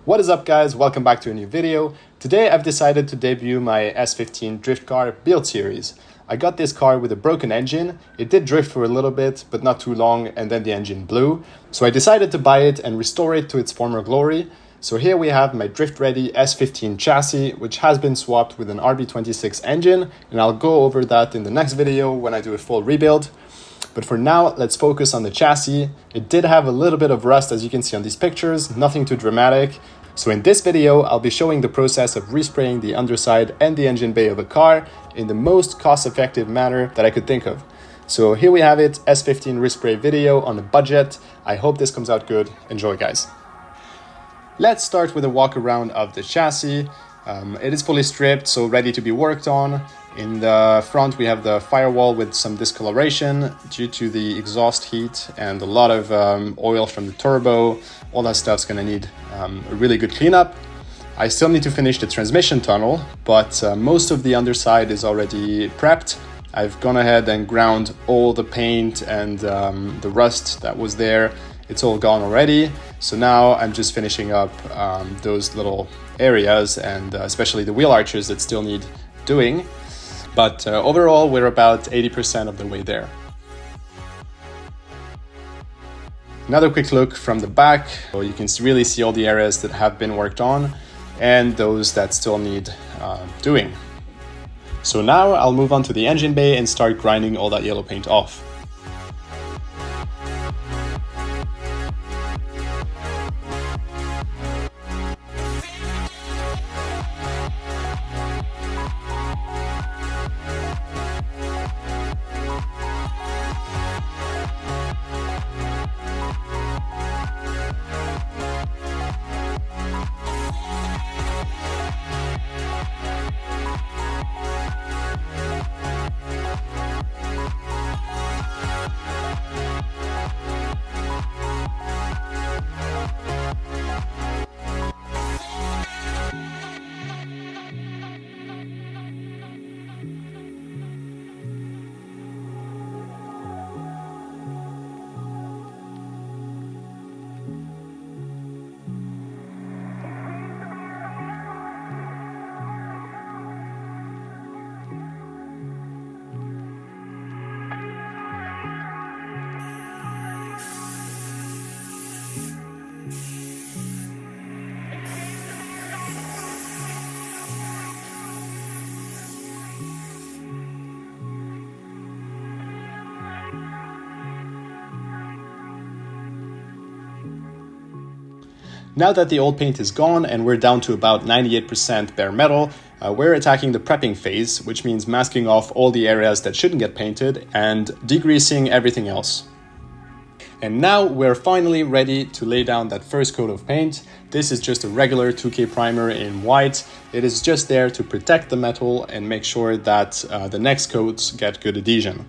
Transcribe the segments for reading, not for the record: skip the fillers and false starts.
What is up guys, welcome back to a new video. Today I've decided to debut my S15 drift car build series. I got this car with a broken engine. It did drift for a little bit, but not too long, and then the engine blew. So I decided to buy it and restore it to its former glory. So here we have my drift ready S15 chassis, which has been swapped with an RB26 engine, and I'll go over that in the next video when I do a full rebuild. But for now, let's focus on the chassis. It did have a little bit of rust, as you can see on these pictures, nothing too dramatic. So in this video, I'll be showing the process of respraying the underside and the engine bay of a car in the most cost-effective manner that I could think of. So here we have it, S15 respray video on a budget. I hope this comes out good. Enjoy, guys. Let's start with a walk around of the chassis. It is fully stripped, so ready to be worked on. In the front, we have the firewall with some discoloration due to the exhaust heat and a lot of oil from the turbo. All that stuff's gonna need a really good cleanup. I still need to finish the transmission tunnel, but most of the underside is already prepped. I've gone ahead and ground all the paint and the rust that was there. It's all gone already. So now I'm just finishing up those little areas and especially the wheel arches that still need doing. But overall, we're about 80% of the way there. Another quick look from the back. So you can really see all the areas that have been worked on and those that still need doing. So now I'll move on to the engine bay and start grinding all that yellow paint off. Now that the old paint is gone and we're down to about 98% bare metal, we're attacking the prepping phase, which means masking off all the areas that shouldn't get painted and degreasing everything else. And now we're finally ready to lay down that first coat of paint. This is just a regular 2K primer in white. It is just there to protect the metal and make sure that the next coats get good adhesion.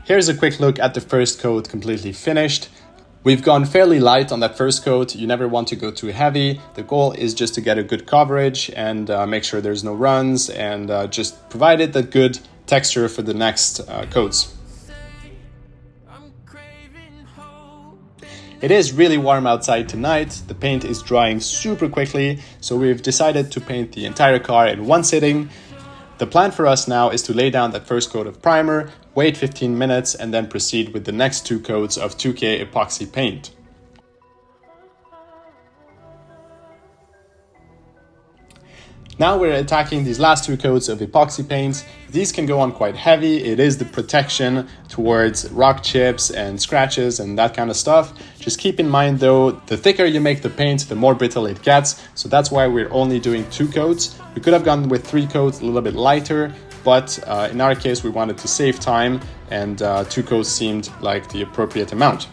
Here's a quick look at the first coat completely finished. We've gone fairly light on that first coat. You never want to go too heavy. The goal is just to get a good coverage and make sure there's no runs and just provide it that good texture for the next coats. It is really warm outside tonight. The paint is drying super quickly, so we've decided to paint the entire car in one sitting. The plan for us now is to lay down that first coat of primer, wait 15 minutes, and then proceed with the next 2 coats of 2K epoxy paint. Now we're attacking these last 2 coats of epoxy paints. These can go on quite heavy. It is the protection towards rock chips and scratches and that kind of stuff. Just keep in mind though, the thicker you make the paint, the more brittle it gets. So that's why we're only doing 2 coats. We could have gone with 3 coats, a little bit lighter, but in our case, we wanted to save time and 2 coats seemed like the appropriate amount.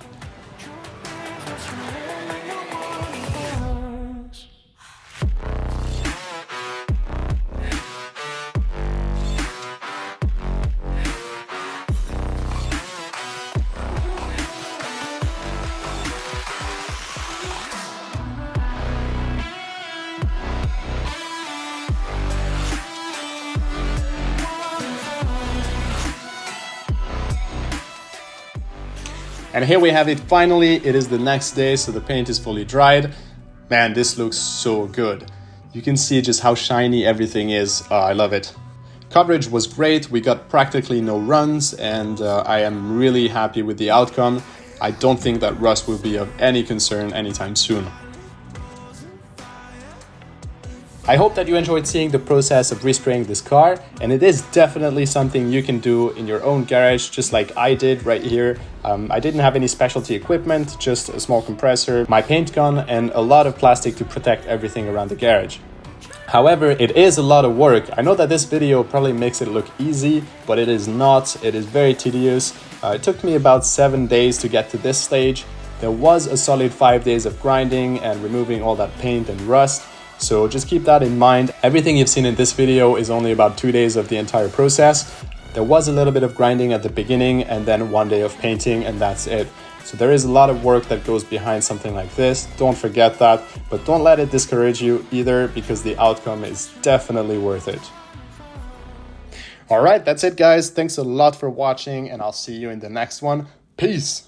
And here we have it finally. It is the next day, so the paint is fully dried. Man, this looks so good. You can see just how shiny everything is. I love it. Coverage was great. We got practically no runs, and I am really happy with the outcome. I don't think that rust will be of any concern anytime soon. I hope that you enjoyed seeing the process of respraying this car, and it is definitely something you can do in your own garage, just like I did right here. I didn't have any specialty equipment, just a small compressor, my paint gun, and a lot of plastic to protect everything around the garage. However, it is a lot of work. I know that this video probably makes it look easy, but it is not. It is very tedious. It took me about 7 days to get to this stage. There was a solid 5 days of grinding and removing all that paint and rust. So just keep that in mind. Everything you've seen in this video is only about 2 days of the entire process. There was a little bit of grinding at the beginning and then 1 day of painting, and that's it. So there is a lot of work that goes behind something like this. Don't forget that, but don't let it discourage you either, because the outcome is definitely worth it. All right, that's it guys. Thanks a lot for watching, and I'll see you in the next one. Peace.